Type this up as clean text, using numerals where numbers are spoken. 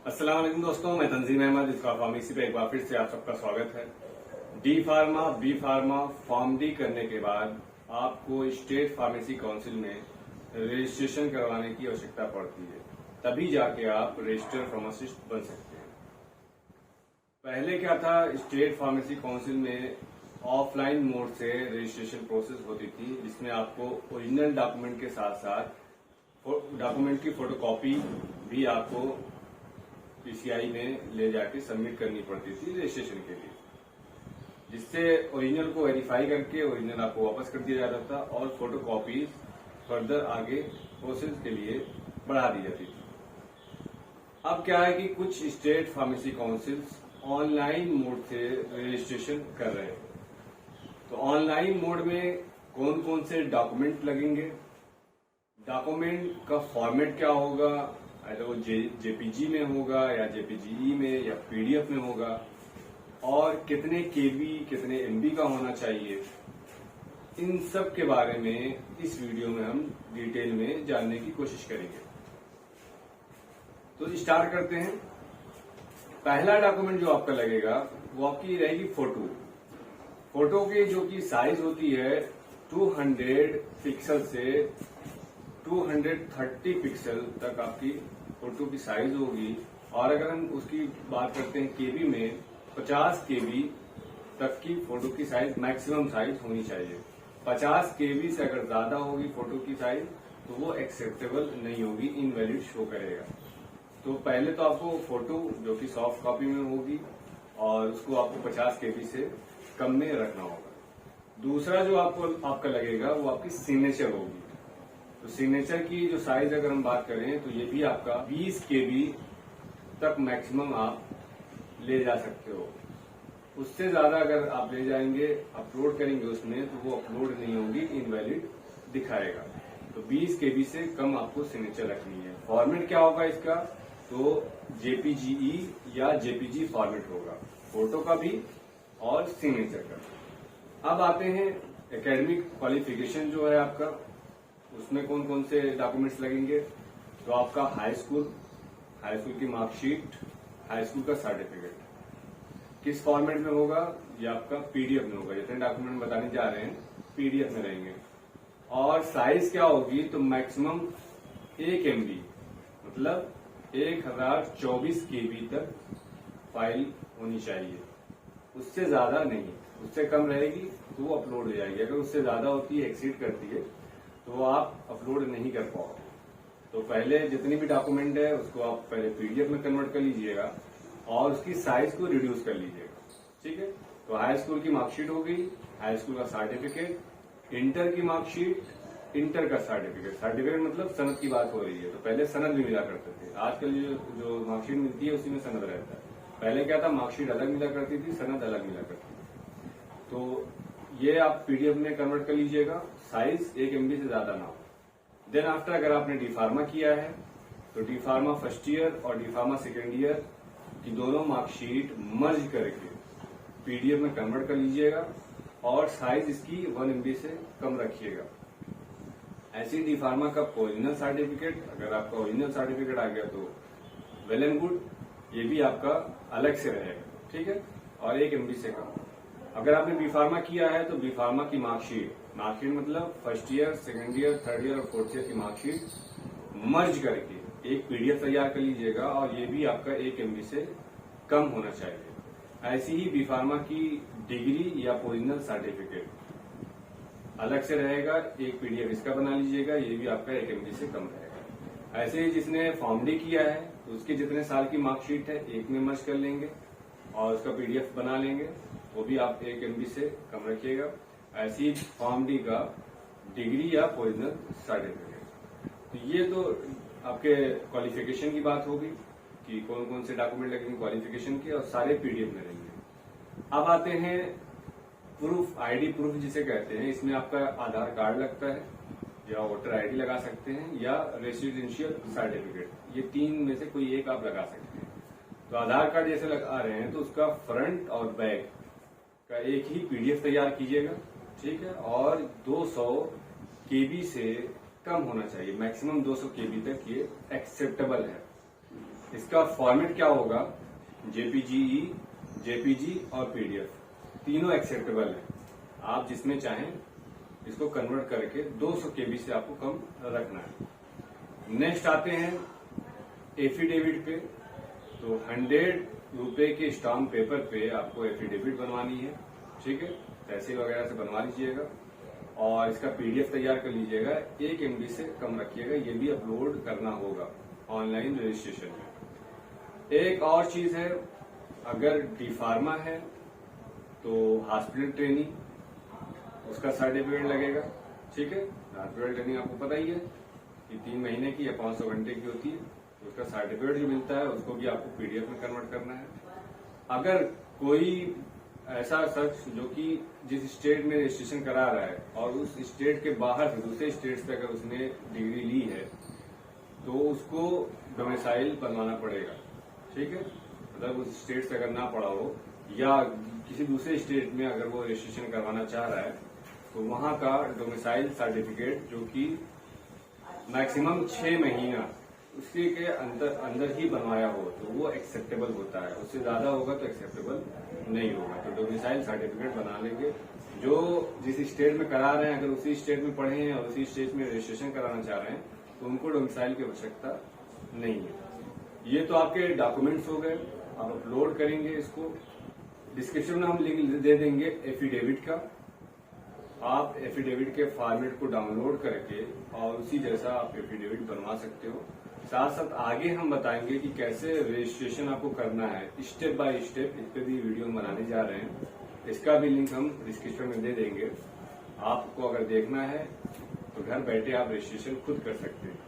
अस्सलाम वालेकुम दोस्तों, मैं तंजीम अहमद इसका फार्मेसी पे एक बार फिर से आप सबका स्वागत है। D pharma B pharma pharm D करने के बाद आपको स्टेट फार्मेसी काउंसिल में रजिस्ट्रेशन करवाने की आवश्यकता पड़ती है, तभी जाके आप रजिस्टर्ड फार्मासिस्ट बन सकते हैं। पहले क्या था, स्टेट फार्मेसी काउंसिल में ऑफलाइन मोड से रजिस्ट्रेशन प्रोसेस होती थी, जिसमें आपको ओरिजिनल डॉक्यूमेंट के साथ साथ डॉक्यूमेंट की फोटोकॉपी भी आपको पीसीआई में ले जाके सबमिट करनी पड़ती थी रजिस्ट्रेशन के लिए, जिससे ओरिजिनल को वेरीफाई करके ओरिजिनल आपको वापस कर दिया जाता था और फोटोकॉपी फर्दर आगे प्रोसेस के लिए बढ़ा दी जाती थी। अब क्या है कि कुछ state pharmacy councils online mode से रजिस्ट्रेशन कर रहे हैं। तो ऑनलाइन मोड में कौन कौन से डॉक्यूमेंट लगेंगे, डॉक्यूमेंट का फॉर्मेट क्या होगा, अगर वो जेपीजी में होगा या जेपीजीई में या पीडीएफ में होगा, और कितने केबी कितने एमबी का होना चाहिए, इन सब के बारे में इस वीडियो में हम डिटेल में जानने की कोशिश करेंगे। तो स्टार्ट करते हैं। पहला डॉक्यूमेंट जो आपका लगेगा वो आपकी रहेगी फोटो। फोटो की जो कि साइज होती है 200 पिक्सल से 230 पिक्सल तक आपकी फोटो की साइज होगी। और अगर हम उसकी बात करते हैं केबी में, 50 केबी तक की फोटो की साइज मैक्सिमम साइज होनी चाहिए। 50 केबी से अगर ज्यादा होगी फोटो की साइज तो वो एक्सेप्टेबल नहीं होगी, इनवैलिड शो करेगा। तो पहले तो आपको फोटो जो कि सॉफ्ट कॉपी में होगी और उसको आपको 50 केबी से कम में रखना होगा। दूसरा जो आपका लगेगा वो आपकी सिग्नेचर होगी। तो सिग्नेचर की जो साइज अगर हम बात करें तो ये भी आपका 20 केबी तक मैक्सिमम आप ले जा सकते हो। उससे ज्यादा अगर आप ले जाएंगे, अपलोड करेंगे उसमें, तो वो अपलोड नहीं होगी, इनवैलिड दिखाएगा। तो 20 केबी से कम आपको सिग्नेचर रखनी है। फॉर्मेट क्या होगा इसका, तो जेपीजीई या जेपीजी फॉर्मेट होगा, फोटो का भी और सिग्नेचर का। अब आते हैं एकेडमिक क्वालिफिकेशन जो है आपका, उसमें कौन कौन से डॉक्यूमेंट्स लगेंगे। तो आपका हाई स्कूल की मार्कशीट, हाई स्कूल का सर्टिफिकेट किस फॉर्मेट में होगा, ये आपका पीडीएफ में होगा। जितने डॉक्यूमेंट बताने जा रहे हैं पीडीएफ में रहेंगे। और साइज क्या होगी, तो मैक्सिमम 1 एमबी मतलब 1024 केबी तक फाइल होनी चाहिए, उससे ज्यादा नहीं। उससे कम रहेगी तो वो अपलोड हो जाएगी, अगर उससे ज्यादा होती है, एक्सीड करती है, तो आप अपलोड नहीं कर पाओगे। तो पहले जितनी भी डॉक्यूमेंट है उसको आप पहले पीडीएफ में कन्वर्ट कर लीजिएगा और उसकी साइज को रिड्यूस कर लीजिएगा, ठीक है। तो हाई स्कूल की मार्कशीट हो गई, हाई स्कूल का सर्टिफिकेट, इंटर की मार्कशीट, इंटर का सर्टिफिकेट मतलब सनद की बात हो रही है। तो पहले सनद भी मिला करते थे, आजकल जो मार्कशीट मिलती है उसी में सनद रहता है। पहले क्या था, मार्कशीट अलग मिला करती थी, सनद अलग मिला करती थी। तो ये आप पीडीएफ में कन्वर्ट कर लीजिएगा, साइज 1 एमबी से ज्यादा ना हो। देन आफ्टर अगर आपने डी फार्मा किया है तो डी फार्मा फर्स्ट ईयर और डी फार्मा सेकेंड ईयर की दोनों मार्कशीट मर्ज करके पीडीएफ में कन्वर्ट कर लीजिएगा और साइज इसकी 1 एमबी से कम रखिएगा। ऐसी डी फार्मा का ओरिजिनल सर्टिफिकेट, अगर आपका ओरिजिनल सर्टिफिकेट आ गया तो वेल एंड गुड, ये भी आपका अलग से रहेगा, ठीक है, और 1 एमबी से कम। अगर आपने बी फार्मा किया है तो बी फार्मा की मार्कशीट मतलब first year, second year, third year और फोर्थ ईयर की मार्कशीट मर्ज करके एक पीडीएफ तैयार कर लीजिएगा और ये भी आपका 1 एमबी से कम होना चाहिए। ऐसी ही बी फार्मा की डिग्री या ओरिजिनल सर्टिफिकेट अलग से रहेगा, एक पीडीएफ इसका बना लीजिएगा, ये भी आपका 1 एमबी से कम रहेगा। ऐसे ही जिसने फॉर्म डी किया है तो उसके जितने साल की मार्कशीट है एक में मर्ज कर लेंगे और उसका पीडीएफ बना लेंगे, वो भी आप 1 एमबी से कम रखिएगा। ऐसी फॉर्म डी का डिग्री या ओरिजिनल सर्टिफिकेट। तो ये तो आपके क्वालिफिकेशन की बात होगी कि कौन कौन से डॉक्यूमेंट लगेंगे क्वालिफिकेशन के, और सारे पीडीएफ में रहेंगे। अब आते हैं प्रूफ, आईडी प्रूफ जिसे कहते हैं। इसमें आपका आधार कार्ड लगता है या वोटर आईडी लगा सकते हैं या रेसिडेंशियल सर्टिफिकेट, ये 3 में से कोई एक आप लगा सकते हैं। तो आधार कार्ड जैसे लगा रहे हैं तो उसका फ्रंट और बैक का एक ही पीडीएफ तैयार कीजिएगा, ठीक है, और 200 केबी से कम होना चाहिए, मैक्सिमम 200 केबी तक ये एक्सेप्टेबल है। इसका फॉर्मेट क्या होगा, जेपीजी, जेपीजी और पीडीएफ तीनों एक्सेप्टेबल है। आप जिसमें चाहें इसको कन्वर्ट करके 200 केबी से आपको कम रखना है। नेक्स्ट आते हैं एफिडेविट पे। तो 100 रुपए के स्टाम्प पेपर पे आपको एफिडेविट बनवानी है, ठीक है, पैसे वगैरह से बनवा लीजिएगा और इसका पीडीएफ तैयार कर लीजिएगा। 1 MB से कम रखिएगा, ये भी अपलोड करना होगा ऑनलाइन रजिस्ट्रेशन में। एक और चीज है, अगर डी फार्मा है तो हॉस्पिटल ट्रेनिंग उसका सर्टिफिकेट लगेगा, ठीक है। हॉस्पिटल ट्रेनिंग आपको पता ही है कि 3 महीने की या 500 घंटे की होती है, तो उसका सर्टिफिकेट जो मिलता है उसको भी आपको पीडीएफ में कन्वर्ट करना है। अगर कोई ऐसा शख्स जो कि जिस स्टेट में रजिस्ट्रेशन करा रहा है और उस स्टेट के बाहर से दूसरे स्टेट से अगर उसने डिग्री ली है तो उसको डोमिसाइल बनवाना पड़ेगा, ठीक है। मतलब उस स्टेट से अगर ना पढ़ा हो या किसी दूसरे स्टेट में अगर वो रजिस्ट्रेशन करवाना चाह रहा है तो वहां का डोमिसाइल सर्टिफिकेट जो कि मैक्सिमम 6 महीना उसके के अंदर ही बनवाया हो तो वो एक्सेप्टेबल होता है। उससे ज्यादा होगा तो एक्सेप्टेबल नहीं होगा। तो डोमिसाइल सर्टिफिकेट बना लेंगे। जो जिस स्टेट में करा रहे हैं अगर उसी स्टेट में पढ़े हैं और उसी स्टेट में रजिस्ट्रेशन कराना चाह रहे हैं तो उनको डोमिसाइल की आवश्यकता नहीं है। ये तो आपके डॉक्यूमेंट्स हो गए, आप अपलोड करेंगे इसको। डिस्क्रिप्शन में हम लिंक दे देंगे एफिडेविट का। आप एफिडेविट के फॉर्मेट को डाउनलोड करके और उसी जैसा आप एफिडेविट बनवा सकते हो। साथ साथ आगे हम बताएंगे कि कैसे रजिस्ट्रेशन आपको करना है स्टेप बाय स्टेप। इस पे भी वीडियो बनाने जा रहे हैं, इसका भी लिंक हम डिस्क्रिप्शन में दे देंगे। आपको अगर देखना है तो घर बैठे आप रजिस्ट्रेशन खुद कर सकते हैं।